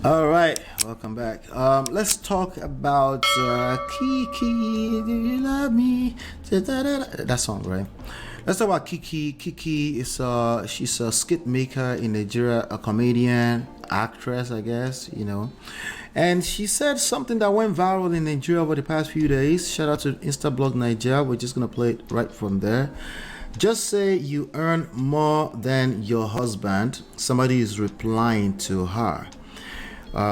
All right, welcome back. Let's talk about Kiki. Do you love me? That song, right? Let's talk about Kiki. Kiki is she's a skit maker in Nigeria, a comedian, actress, I guess, And she said something that went viral in Nigeria over the past few days. Shout out to Instablog Nigeria. We're just gonna play it right from there. Just say you earn more than your husband. Somebody is replying to her.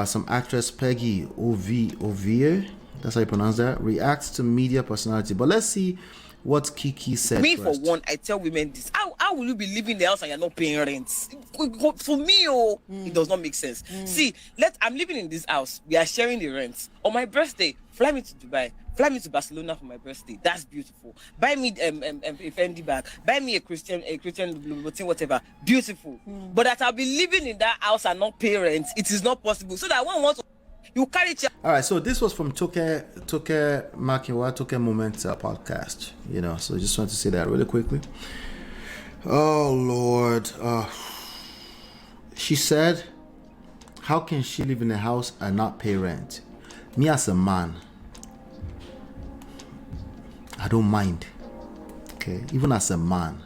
Some actress Peggy Ovie, that's how you pronounce that, reacts to media personality. But let's see what Kiki said Me, first. for one, I tell women this. How will you be living in the house and you're not paying rent? For me, it does not make sense. See, I'm living in this house. We are sharing the rent. On my birthday, fly me to Dubai. Fly me to Barcelona for my birthday. That's beautiful. Buy me a Fendi bag. Buy me a Christian whatever. Beautiful. But that I'll be living in that house and not pay rent, it is not possible. So that one wants to, you carry. All right, so this was from Toke Makiwa, Toke Moment podcast. So just want to say that really quickly. Oh Lord, she said, how can she live in a house and not pay rent? Me as a man, I don't mind. Okay, even as a man,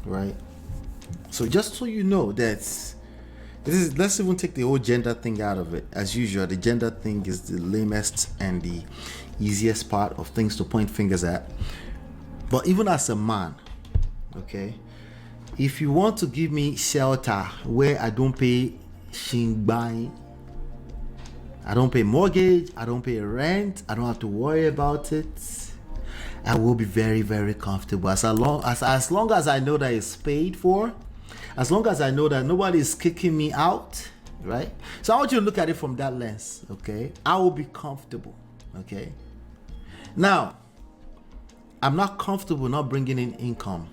right? So just so you know that let's even take the whole gender thing out of it. As usual, the gender thing is the lamest and the easiest part of things to point fingers at. But even as a man, okay, if you want to give me shelter where I don't pay shingbai, I don't pay mortgage, I don't pay rent, I don't have to worry about it, I will be very, very comfortable. As long as I know that it's paid for, as long as I know that nobody is kicking me out, right? So I want you to look at it from that lens, okay? I will be comfortable, okay? Now, I'm not comfortable not bringing in income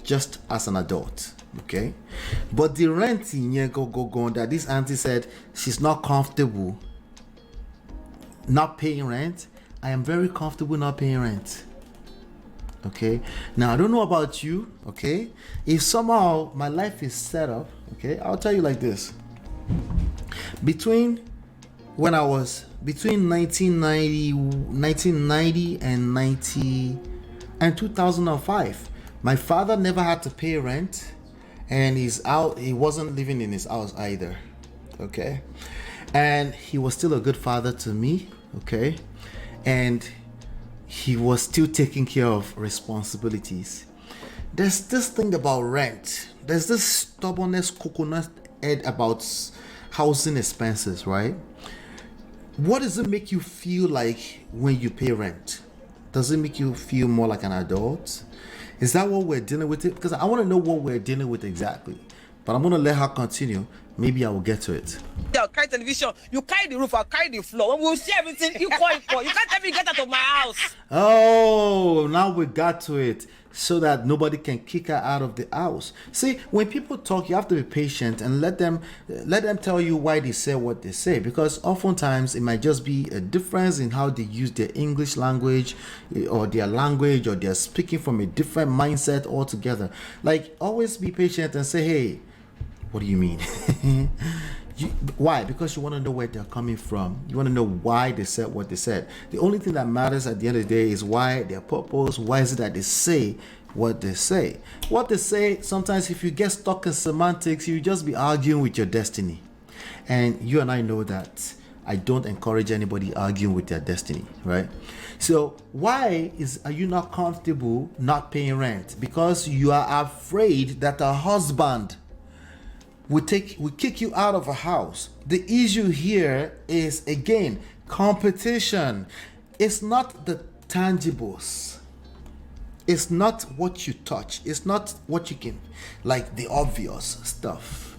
just as an adult, okay? But the rent in here go that this auntie said she's not comfortable not paying rent. I am very comfortable not paying rent. Okay, now I don't know about you, okay? If somehow my life is set up, okay, I'll tell you like this. Between 1990 and 2005, my father never had to pay rent, and he wasn't living in his house either, okay? And he was still a good father to me, okay? And he was still taking care of responsibilities. There's this thing about rent. There's this stubbornness coconut head about housing expenses, right? What does it make you feel like when you pay rent? Does it make you feel more like an adult? Is that what we're dealing with? Because I want to know what we're dealing with exactly. But I'm going to let her continue. Maybe I will get to it. I'll carry television, you carry the roof, I'll carry the floor. When we'll see everything equal. You can't tell me get out of my house. Oh, now we got to it. So that nobody can kick her out of the house. See, when people talk, you have to be patient and let them tell you why they say what they say. Because oftentimes it might just be a difference in how they use their English language or their language, or they're speaking from a different mindset altogether. Like, always be patient and say, hey, what do you mean? Why? Because you want to know where they're coming from. You want to know why they said what they said. The only thing that matters at the end of the day is why, their purpose. Why is it that they say what they say? What they say, sometimes if you get stuck in semantics, you just be arguing with your destiny. And you and I know that I don't encourage anybody arguing with their destiny, right? So why are you not comfortable not paying rent? Because you are afraid that a husband will kick you out of a house. The issue here is, again, competition. It's not the tangibles. It's not what you touch. It's not what you can, like the obvious stuff.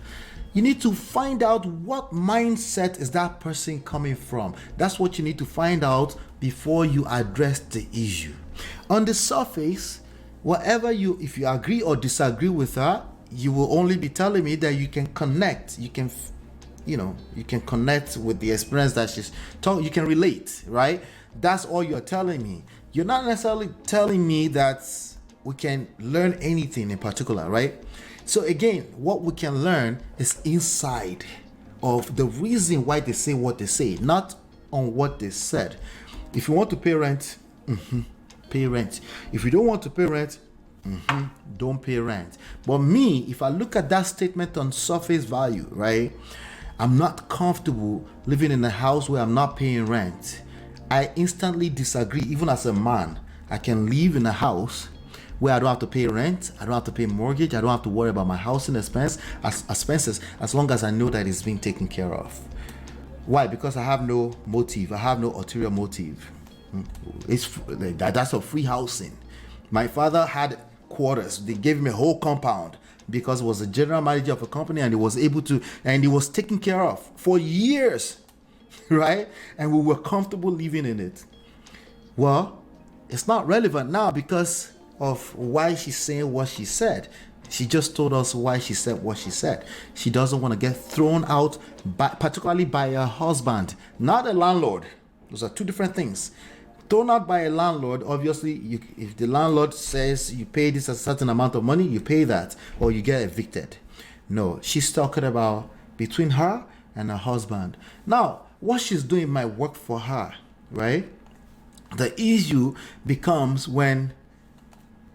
You need to find out what mindset is that person coming from. That's what you need to find out before you address the issue. On the surface, if you agree or disagree with her, you will only be telling me that you can connect. You can connect with the experience that she's talking. You can relate, right? That's all you're telling me. You're not necessarily telling me that we can learn anything in particular, right? So again, what we can learn is inside of the reason why they say what they say, not on what they said. If you want to pay rent, pay rent. If you don't want to pay rent, don't pay rent. But me, if I look at that statement on surface value, right, I'm not comfortable living in a house where I'm not paying rent. I instantly disagree. Even as a man, I can live in a house where I don't have to pay rent, I don't have to pay mortgage, I don't have to worry about my housing expenses, as long as I know that it's being taken care of. Why? Because I have no motive. I have no ulterior motive. That's a free housing. My father had quarters. They gave me a whole compound because he was the general manager of a company, and he was able to, and he was taken care of for years, right? And we were comfortable living in it. Well, it's not relevant now because of why she's saying what she said. She just told us why she said what she said. She doesn't want to get thrown out, particularly by her husband, not a landlord. Those are two different things. Thrown out by a landlord, obviously, if the landlord says you pay this a certain amount of money, you pay that, or you get evicted. No, she's talking about between her and her husband. Now, what she's doing might work for her, right? The issue becomes when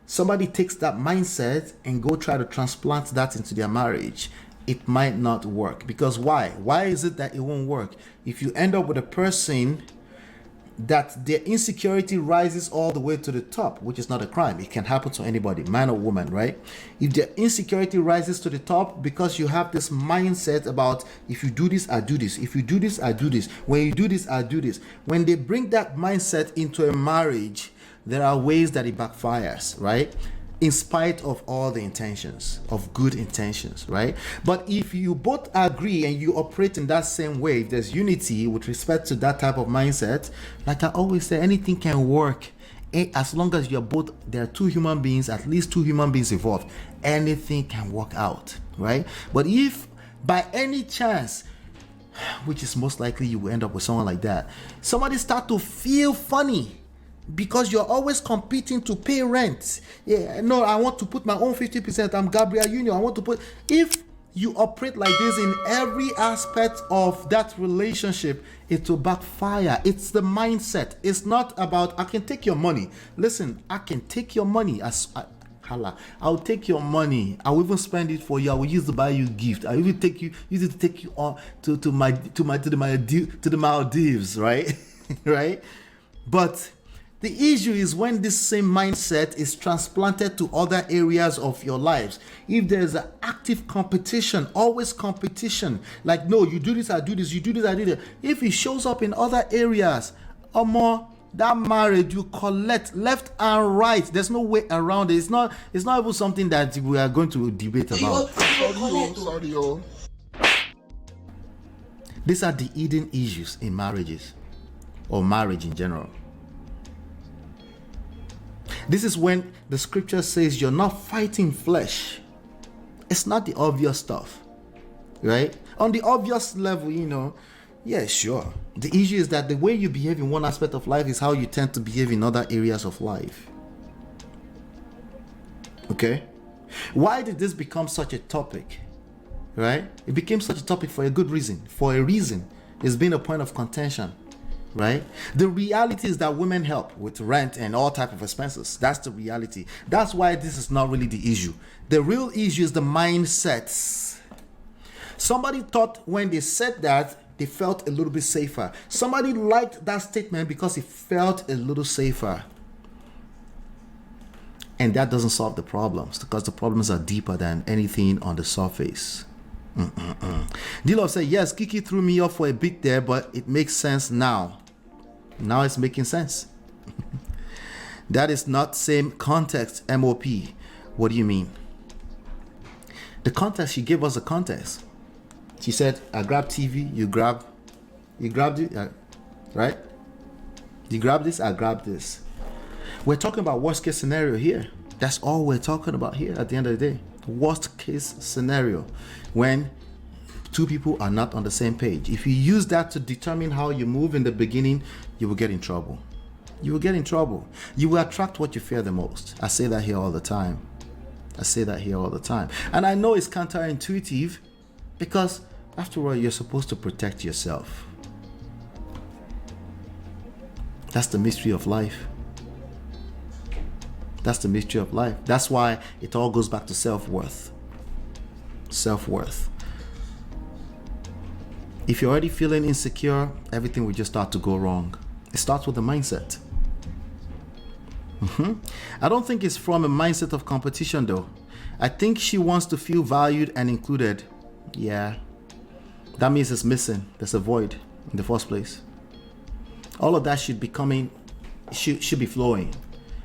somebody takes that mindset and go try to transplant that into their marriage. It might not work. Because why? Why is it that it won't work? If you end up with a person that their insecurity rises all the way to the top, which is not a crime. It can happen to anybody, man or woman, right? If their insecurity rises to the top because you have this mindset about, if you do this, I do this. If you do this, I do this. When you do this, I do this. When they bring that mindset into a marriage, there are ways that it backfires, right? In spite of all the intentions, of good intentions, right? But if you both agree and you operate in that same way, if there's unity with respect to that type of mindset, like I always say, anything can work. As long as you're both, there are two human beings, at least two human beings involved, anything can work out, right? But if by any chance, which is most likely you will end up with someone like that, somebody start to feel funny, because you're always competing to pay rent. Yeah, no, I want to put my own 50%. I'm Gabriel Union. I want to put. If you operate like this in every aspect of that relationship, it will backfire. It's the mindset. It's not about, I can take your money. Listen, I can take your money. I'll take your money. I will even spend it for you. I will use to buy you gift. I will even use it to take you on to the Maldives, right? Right? But the issue is when this same mindset is transplanted to other areas of your lives. If there's an active competition, always competition, like, no, you do this, I do this, you do this, I do that. If it shows up in other areas, or more, that marriage, you collect left and right. There's no way around it. It's not even something that we are going to debate about. Sorry. These are the hidden issues in marriages, or marriage in general. This is when the scripture says you're not fighting flesh. It's not the obvious stuff, right? On the obvious level, yeah, sure. The issue is that the way you behave in one aspect of life is how you tend to behave in other areas of life. Okay? Why did this become such a topic, right? It became such a topic for a good reason. For a reason. It's been a point of contention. Right? The reality is that women help with rent and all type of expenses. That's the reality. That's why this is not really the issue. The real issue is the mindsets. Somebody thought when they said that, they felt a little bit safer. Somebody liked that statement because it felt a little safer. And that doesn't solve the problems, because the problems are deeper than anything on the surface. D-Love said, yes, Kiki threw me off for a bit there, but it makes sense now. Now it's making sense. That is not same context, MOP. What do you mean? The context, she gave us a context. She said, I grabbed TV, you grabbed it, right? You grab this, I grab this. We're talking about worst case scenario here. That's all we're talking about here at the end of the day. Worst case scenario, when two people are not on the same page. If you use that to determine how you move in the beginning, you will get in trouble. you will get in trouble. You will attract what you fear the most. I say that here all the time. And I know it's counterintuitive because, after all, you're supposed to protect yourself. That's the mystery of life. That's why it all goes back to self-worth. If you're already feeling insecure, everything will just start to go wrong. It starts with the mindset. I don't think it's from a mindset of competition though. I think she wants to feel valued and included. Yeah. That means it's missing. There's a void in the first place. All of that should be flowing.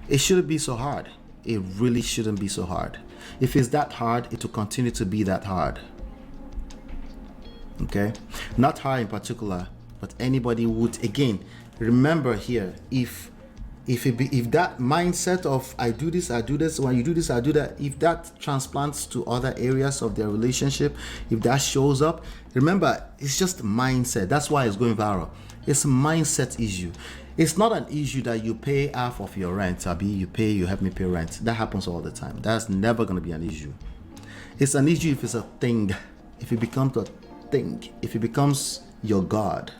It shouldn't be so hard. It really shouldn't be so hard. If it's that hard, it will continue to be that hard. Okay? Not her in particular, but anybody would. Again, remember here, if that mindset of I do this, when you do this, I do that, if that transplants to other areas of their relationship, if that shows up, remember, it's just mindset. That's why it's going viral. It's a mindset issue. It's not an issue that you pay half of your rent, Abi, you help me pay rent. That happens all the time. That's never going to be an issue. It's an issue if it's a thing, if it becomes a thing, if it becomes your God,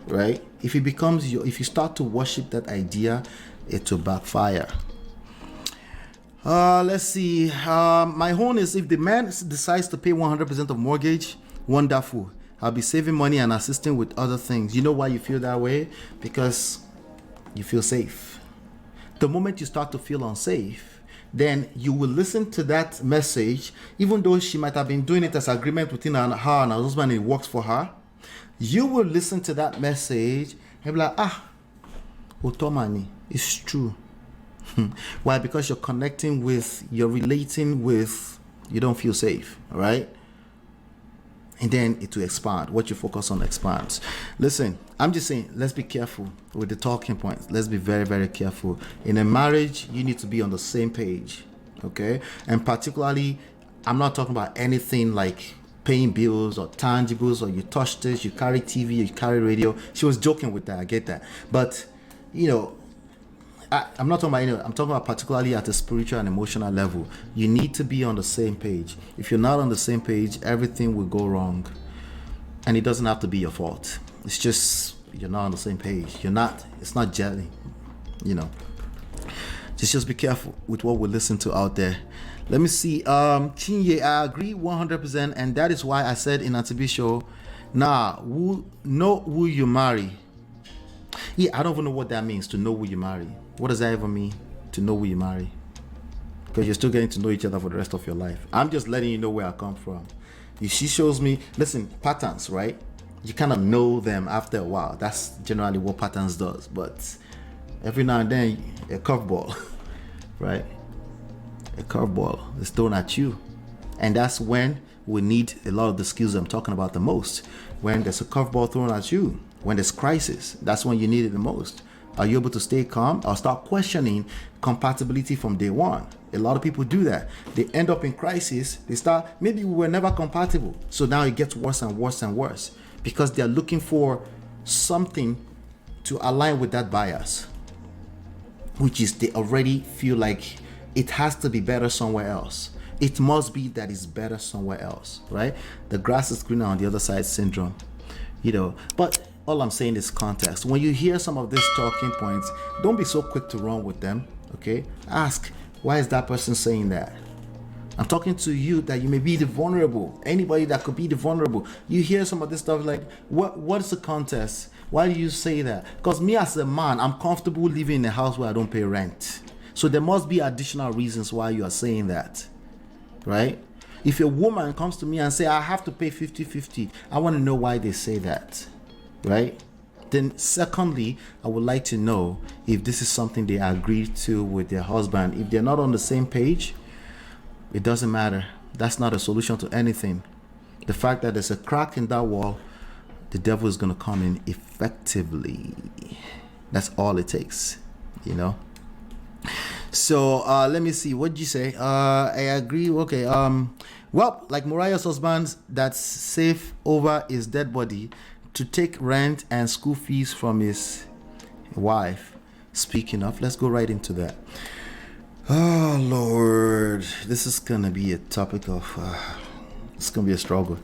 right? If you start to worship that idea, it will backfire. Let's see. My own is, if the man decides to pay 100% of mortgage, wonderful. I'll be saving money and assisting with other things. You know why you feel that way? Because you feel safe. The moment you start to feel unsafe, then you will listen to that message, even though she might have been doing it as agreement between her and her husband, it works for her. You will listen to that message and be like, Otomani, it's true. Why? Because you're relating with, you don't feel safe, all right? And then it will expand. What you focus on expands. Listen, I'm just saying, let's be careful with the talking points. Let's be very, very careful. In a marriage, you need to be on the same page, okay? And particularly, I'm not talking about anything like paying bills or tangibles, or you touch this, you carry TV, you carry radio. She was joking with that, I get that. But, I'm not talking about, I'm talking about particularly at a spiritual and emotional level. You need to be on the same page. If you're not on the same page, everything will go wrong. And it doesn't have to be your fault. It's just, you're not on the same page. It's not jelly, Just be careful with what we listen to out there. Let me see. Chinye, I agree 100%. And that is why I said in Antibi show, know who you marry. Yeah, I don't even know what that means, to know who you marry. What does that even mean, to know who you marry? Because you're still getting to know each other for the rest of your life. I'm just letting you know where I come from. If she shows me, listen, patterns, right? You kind of know them after a while. That's generally what patterns does. But every now and then, a curveball, right? A curveball is thrown at you. And that's when we need a lot of the skills I'm talking about the most. When there's a curveball thrown at you, when there's crisis, that's when you need it the most. Are you able to stay calm or start questioning compatibility from day one? A lot of people do that. They end up in crisis. Maybe we were never compatible. So now it gets worse and worse and worse because they're looking for something to align with that bias, which is they already feel like it has to be better somewhere else. It must be that it's better somewhere else, right? The grass is greener on the other side syndrome, but all I'm saying is context. When you hear some of these talking points, don't be so quick to run with them, okay? Ask, why is that person saying that? I'm talking to you that you may be the vulnerable. Anybody that could be the vulnerable. You hear some of this stuff like, what is the context? Why do you say that? Because me as a man, I'm comfortable living in a house where I don't pay rent. So there must be additional reasons why you are saying that, right? If a woman comes to me and say, I have to pay 50-50, I want to know why they say that. Right? Then secondly, I would like to know if this is something they agreed to with their husband. If they're not on the same page, it doesn't matter. That's not a solution to anything. The fact that there's a crack in that wall, the devil is going to come in effectively. That's all it takes, So let me see. What did you say? I agree. Okay. Well, like Mariah's husband that's safe over his dead body to take rent and school fees from his wife speaking of. Let's go right into that. Oh Lord, this is gonna be a topic of it's gonna be a struggle.